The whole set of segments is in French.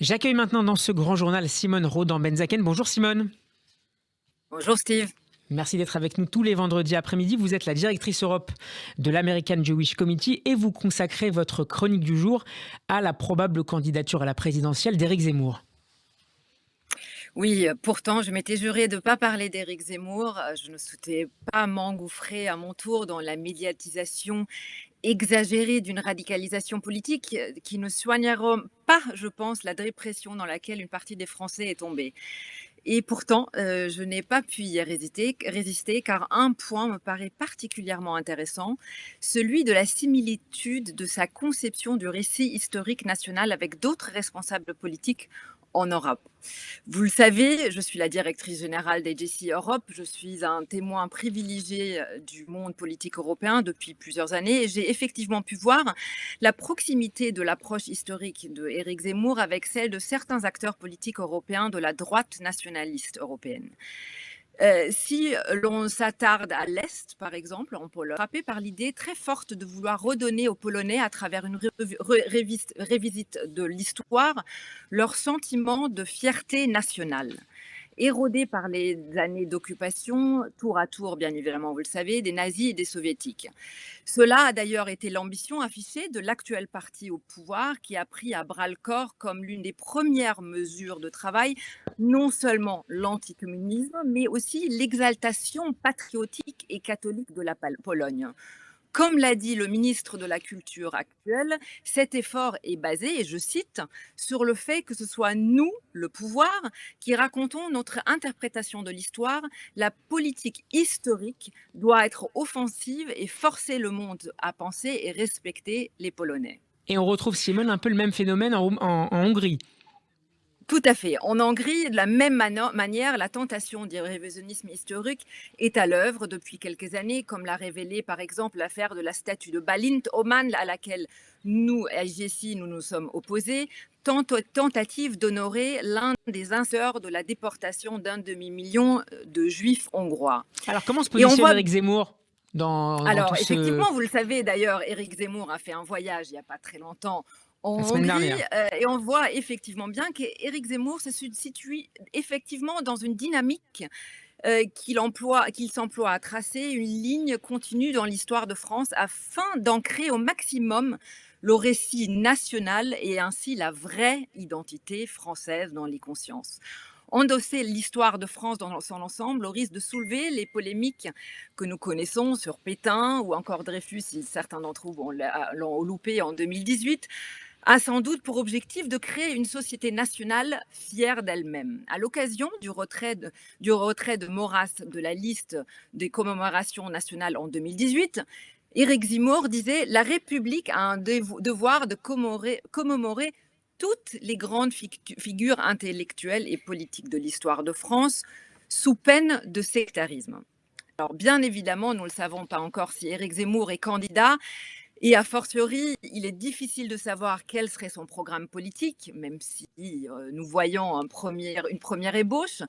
J'accueille maintenant dans ce grand journal Simone Rodan-Benzaken. Bonjour Simone. Bonjour Steve. Merci d'être avec nous tous les vendredis après-midi. Vous êtes la directrice Europe de l'American Jewish Committee et vous consacrez votre chronique du jour à la probable candidature à la présidentielle d'Éric Zemmour. Oui, pourtant, je m'étais juré de ne pas parler d'Éric Zemmour. Je ne souhaitais pas m'engouffrer à mon tour dans la médiatisation exagérée d'une radicalisation politique qui ne soignera pas, je pense, la dépression dans laquelle une partie des Français est tombée. Et pourtant, je n'ai pas pu y résister car un point me paraît particulièrement intéressant, celui de la similitude de sa conception du récit historique national avec d'autres responsables politiques en Europe. Vous le savez, je suis la directrice générale d'AGC Europe. Je suis un témoin privilégié du monde politique européen depuis plusieurs années et j'ai effectivement pu voir la proximité de l'approche historique de Éric Zemmour avec celle de certains acteurs politiques européens de la droite nationaliste européenne. Si l'on s'attarde à l'Est, par exemple, en Pologne, frappé par l'idée très forte de vouloir redonner aux Polonais, à travers une révisite de l'histoire, leur sentiment de fierté nationale érodé par les années d'occupation, tour à tour, bien évidemment, vous le savez, des nazis et des soviétiques. Cela a d'ailleurs été l'ambition affichée de l'actuel parti au pouvoir qui a pris à bras le corps comme l'une des premières mesures de travail non seulement l'anticommunisme, mais aussi l'exaltation patriotique et catholique de la Pologne. Comme l'a dit le ministre de la Culture actuel, cet effort est basé, et je cite, sur le fait que ce soit nous, le pouvoir, qui racontons notre interprétation de l'histoire. La politique historique doit être offensive et forcer le monde à penser et respecter les Polonais. Et on retrouve Simone un peu le même phénomène en Hongrie. Tout à fait. En Hongrie, de la même manière, la tentation du révisionnisme historique est à l'œuvre depuis quelques années, comme l'a révélé par exemple l'affaire de la statue de Balint Oman, à laquelle nous, LGC, nous nous sommes opposés. Tentative d'honorer l'un des auteurs de la déportation d'un demi-million de juifs hongrois. Alors comment se Et on positionne voit Éric Zemmour dans tout alors, ce... effectivement, vous le savez d'ailleurs, Éric Zemmour a fait un voyage il n'y a pas très longtemps en la semaine Hongrie dernière? et on voit effectivement bien qu'Éric Zemmour se situe effectivement dans une dynamique qu'il s'emploie à tracer une ligne continue dans l'histoire de France afin d'ancrer au maximum le récit national et ainsi la vraie identité française dans les consciences. Endosser l'histoire de France dans son ensemble au risque de soulever les polémiques que nous connaissons sur Pétain ou encore Dreyfus, si certains d'entre vous l'ont loupé en 2018, a sans doute pour objectif de créer une société nationale fière d'elle-même. À l'occasion du retrait de Maurras de la liste des commémorations nationales en 2018, Éric Zemmour disait: La République a un devoir de commémorer toutes les grandes figures intellectuelles et politiques de l'histoire de France sous peine de sectarisme. Alors bien évidemment, nous ne le savons pas encore si Éric Zemmour est candidat, et a fortiori, il est difficile de savoir quel serait son programme politique, même si nous voyons une première ébauche.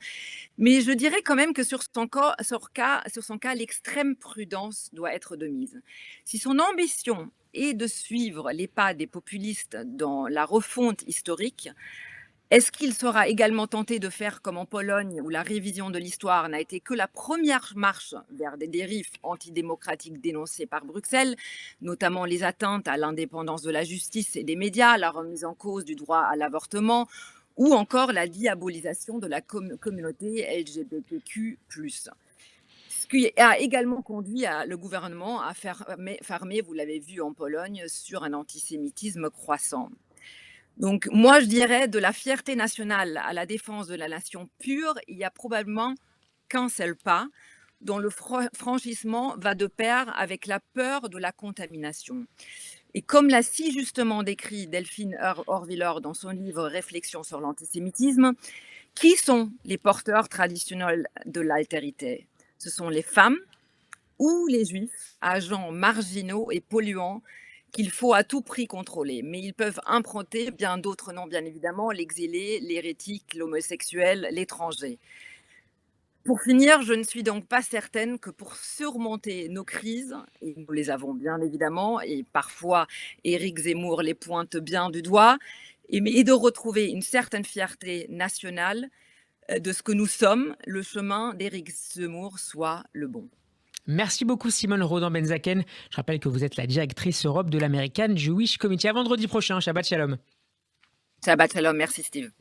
Mais je dirais quand même que sur son cas, l'extrême prudence doit être de mise. Si son ambition est de suivre les pas des populistes dans la refonte historique, est-ce qu'il sera également tenté de faire comme en Pologne, où la révision de l'histoire n'a été que la première marche vers des dérives antidémocratiques dénoncées par Bruxelles, notamment les atteintes à l'indépendance de la justice et des médias, la remise en cause du droit à l'avortement, ou encore la diabolisation de la communauté LGBTQ+. Ce qui a également conduit le gouvernement à fermer, vous l'avez vu en Pologne, sur un antisémitisme croissant. Donc moi, je dirais de la fierté nationale à la défense de la nation pure, il y a probablement qu'un seul pas, dont le franchissement va de pair avec la peur de la contamination. Et comme l'a si justement décrit Delphine Orviller dans son livre Réflexions sur l'antisémitisme, qui sont les porteurs traditionnels de l'altérité? Ce sont les femmes ou les juifs, agents marginaux et polluants qu'il faut à tout prix contrôler. Mais ils peuvent impronter bien d'autres noms, bien évidemment, l'exilé, l'hérétique, l'homosexuel, l'étranger. Pour finir, je ne suis donc pas certaine que pour surmonter nos crises, et nous les avons bien évidemment, et parfois Éric Zemmour les pointe bien du doigt, et de retrouver une certaine fierté nationale de ce que nous sommes, le chemin d'Éric Zemmour soit le bon. Merci beaucoup Simone Rodan-Benzaken. Je rappelle que vous êtes la directrice Europe de l'American Jewish Committee. À vendredi prochain, Shabbat Shalom. Shabbat shalom, merci Steve.